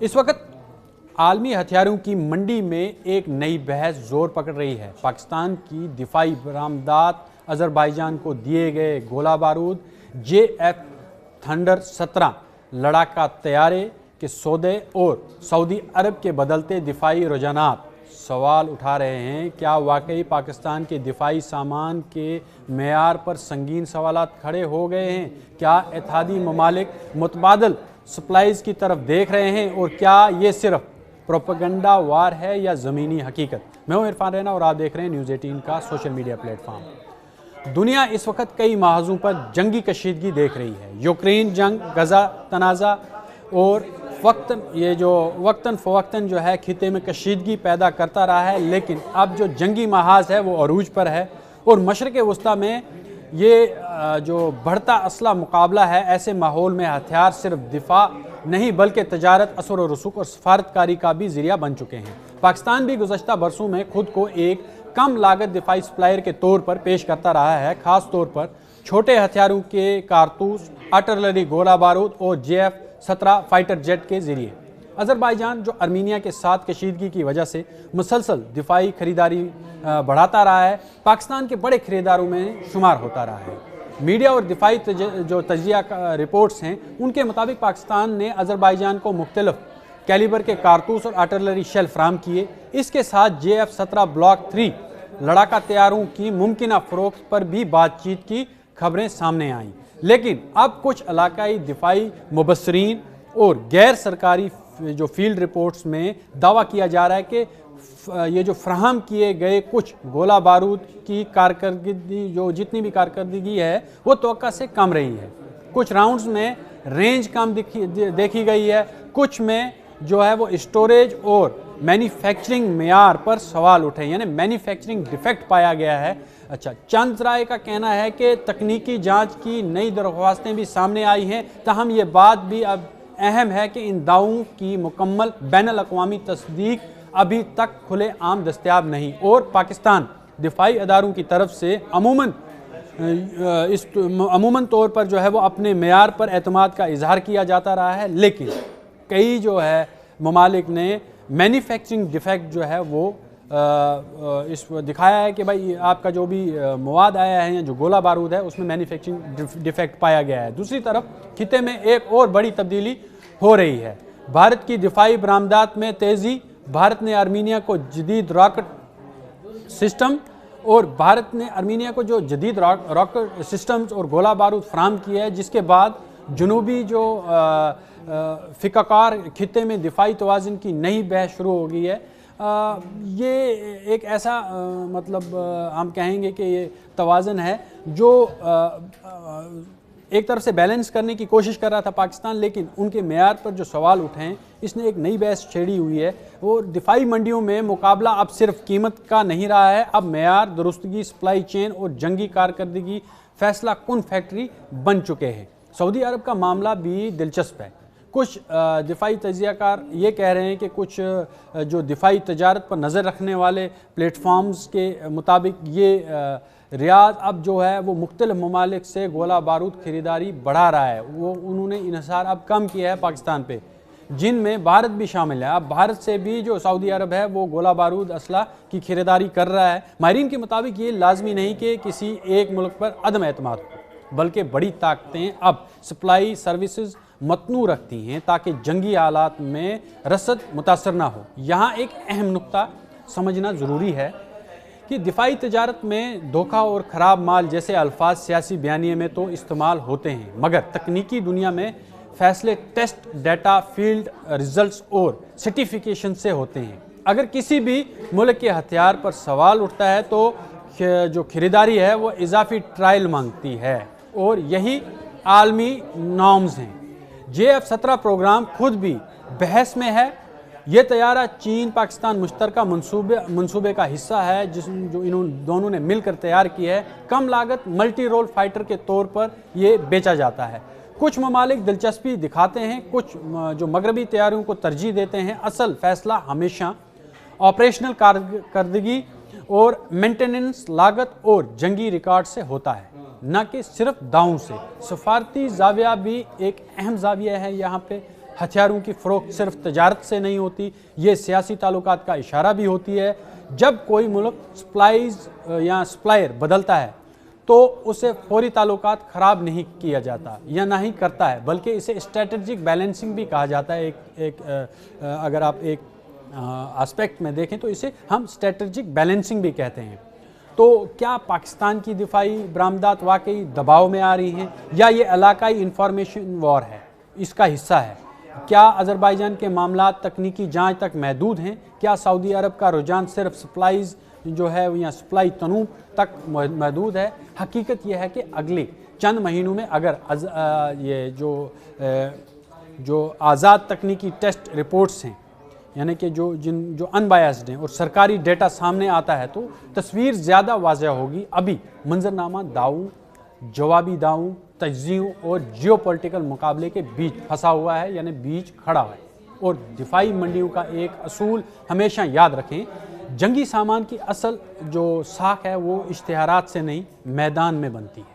इस वक्त आलमी हथियारों की मंडी में एक नई बहस जोर पकड़ रही है। पाकिस्तान की दिफाई बरामदात, अजरबैजान को दिए गए गोला बारूद, JF थंडर 17 लड़ाका तैयारे के सौदे और सऊदी अरब के बदलते दिफाई रुझानात सवाल उठा रहे हैं। क्या वाकई पाकिस्तान के दिफाई सामान के मेयार पर संगीन सवालात खड़े हो गए हैं? क्या इत्तेहादी ममालिक मुतबादल सप्लाईज की तरफ देख रहे हैं और क्या ये सिर्फ प्रोपेगेंडा वार है या ज़मीनी हकीकत? मैं हूं इरफान रैना और आप देख रहे हैं न्यूज़ 18 का सोशल मीडिया प्लेटफॉर्म। दुनिया इस वक्त कई महाजों पर जंगी कशीदगी देख रही है। यूक्रेन जंग, गजा तनाज़ा और वक्तन फ़वक्तन जो है खिते में कशीदगी पैदा करता रहा है, लेकिन अब जो जंगी महाज है वो अरूज पर है और मशरक़ वस्ता में ये जो बढ़ता असला मुकाबला है, ऐसे माहौल में हथियार सिर्फ दिफा नहीं बल्कि तजारत, असर और रसूख और सफारतकारी का भी ज़रिया बन चुके हैं। पाकिस्तान भी गुज़श्ता बरसों में खुद को एक कम लागत दिफाई सप्लायर के तौर पर पेश करता रहा है, ख़ास तौर पर छोटे हथियारों के कारतूस, आर्टिलरी गोला बारूद और JF 17 फाइटर जेट के ज़रिए। अजरबैजान जो अर्मीनिया के साथ कशीदगी की वजह से मुसलसल दिफाई खरीदारी बढ़ाता रहा है, पाकिस्तान के बड़े खरीदारों में शुमार होता रहा है। मीडिया और दिफाई जो तजिया रिपोर्ट्स हैं उनके मुताबिक पाकिस्तान ने अजरबैजान को मुख्तलिफ कैलिबर के कारतूस और आर्टिलरी शेल फराम किए। इसके साथ JF 17 ब्लॉक 3 लड़ाका तैयारों की मुमकिना फ़रोख्त पर भी बातचीत की खबरें सामने आईं, लेकिन अब कुछ इलाकाई दिफाई मुबस्सरीन और गैर सरकारी जो फील्ड रिपोर्ट्स में दावा किया जा रहा है कि ये जो फ्राहम किए गए कुछ गोला बारूद की कारकर्दगी, जो जितनी भी कारकर्दगी है वो तवक्का से कम रही है। कुछ राउंड्स में रेंज कम देखी गई है, कुछ में जो है वो स्टोरेज और मैन्युफैक्चरिंग मेयार पर सवाल उठे, यानी मैन्युफैक्चरिंग डिफेक्ट पाया गया है। अच्छा, चंद ज़राए का कहना है कि तकनीकी जांच की नई दरख्वास्तें भी सामने आई हैं, ताहम ये बात भी अब अहम है कि इन दावों की मुकम्मल बैनुल अक़वामी तस्दीक अभी तक खुले आम दस्तयाब नहीं और पाकिस्तान दिफाई अदारों की तरफ से अमूमन तौर पर जो है वो अपने मेयार पर एतमाद का इजहार किया जाता रहा है, लेकिन कई जो है ममालिक ने मैन्युफैक्चरिंग डिफेक्ट जो है वो इस दिखाया है कि भाई आपका जो भी मवाद आया है या जो गोला बारूद है उसमें मैन्युफैक्चरिंग डिफेक्ट पाया गया है। दूसरी तरफ खिते में एक और बड़ी तब्दीली हो रही है। भारत की दिफाई बरामदात में तेज़ी। भारत ने आर्मीनिया को जदीद रॉकेट सिस्टम और भारत ने आर्मीनिया को जो जदीद रॉकेट सिस्टम्स और गोला बारूद फराम किया है, जिसके बाद जनूबी जो फ़िकाकार खिते में दिफाई तवाज़ुन की नई बहस शुरू हो गई है। ये एक ऐसा हम कहेंगे कि ये तवाज़ुन है जो एक तरफ से बैलेंस करने की कोशिश कर रहा था पाकिस्तान, लेकिन उनके मेयार पर जो सवाल उठे हैं इसने एक नई बहस छेड़ी हुई है। वो दिफाई मंडियों में मुकाबला अब सिर्फ कीमत का नहीं रहा है, अब मेयार, दुरुस्तगी, सप्लाई चेन और जंगी कारकर्दगी फैसला कुन फैक्ट्री बन चुके हैं। सऊदी अरब का मामला भी दिलचस्प है। कुछ दिफाई तजियाकार ये कह रहे हैं कि कुछ जो दिफाई तजारत पर नज़र रखने वाले प्लेटफॉर्म्स के मुताबिक ये रियाद अब जो है वो मुख्तलिफ ममालिक से गोला बारूद खरीदारी बढ़ा रहा है। वो उन्होंने इन्हिसार अब कम किया है पाकिस्तान पे, जिनमें भारत भी शामिल है। अब भारत से भी जो सऊदी अरब है वो गोला बारूद असला की खरीदारी कर रहा है। माहिरीन के मुताबिक ये लाजमी नहीं कि किसी एक मुल्क पर अदम एतमाद हो, बल्कि बड़ी ताकतें अब सप्लाई सर्विसेज मतनू रखती हैं ताकि जंगी हालात में रसद मुतासर ना हो। यहाँ एक अहम नुक्ता समझना ज़रूरी है कि दिफाई तजारत में धोखा और ख़राब माल जैसे अल्फाज सियासी बयानिए में तो इस्तेमाल होते हैं, मगर तकनीकी दुनिया में फ़ैसले टेस्ट डाटा, फील्ड रिजल्ट्स और सर्टिफिकेशन से होते हैं। अगर किसी भी मुल्क के हथियार पर सवाल उठता है तो जो खरीदारी है वो इजाफी ट्रायल मांगती है और यही आलमी नॉर्म्स हैं। JF 17 प्रोग्राम खुद भी बहस में है। ये तैयारा चीन पाकिस्तान मुश्तरका मंसूबे का हिस्सा है जो दोनों ने मिलकर तैयार किया है। कम लागत मल्टी रोल फाइटर के तौर पर ये बेचा जाता है। कुछ ममालिक दिलचस्पी दिखाते हैं, कुछ जो मगरबी तैयारियों को तरजीह देते हैं। असल फैसला हमेशा ऑपरेशनल कारकर्दगी और मेंटेनेंस लागत और जंगी रिकॉर्ड से होता है, न कि सिर्फ दावों से। सफारती जाविया भी एक अहम जाविया है यहाँ पे। हथियारों की फ़रोख्त सिर्फ तजारत से नहीं होती, ये सियासी ताल्लुकात का इशारा भी होती है। जब कोई मुल्क सप्लाईज या सप्लायर बदलता है तो उसे फौरी ताल्लुकात ख़राब नहीं किया जाता या ना ही करता है, बल्कि इसे स्ट्रेटजिक बैलेंसिंग भी कहा जाता है। अगर आप एक एस्पेक्ट में देखें तो इसे हम स्ट्रेटजिक बैलेंसिंग भी कहते हैं। तो क्या पाकिस्तान की दिफाई बरामदात वाकई दबाव में आ रही हैं या ये इलाकाई इंफॉर्मेशन वॉर है, इसका हिस्सा है? क्या अज़रबैजान के मामला तकनीकी जांच तक महदूद हैं? क्या सऊदी अरब का रुझान सिर्फ सप्लाईज जो है या सप्लाई तनूब तक महदूद है? हकीकत यह है कि अगले चंद महीनों में अगर ये जो आज़ाद तकनीकी टेस्ट रिपोर्ट्स हैं, यानी कि जो अनबायस्ड हैं और सरकारी डेटा सामने आता है, तो तस्वीर ज़्यादा वाज़ह होगी। अभी मंजरनामा दावों, जवाबी दावों, तज्ज़ियों और जियोपॉलिटिकल मुकाबले के बीच फंसा हुआ है, यानी बीच खड़ा है। और दिफाई मंडियों का एक असूल हमेशा याद रखें, जंगी सामान की असल जो साख है वो इश्तिहारात से नहीं, मैदान में बनती है।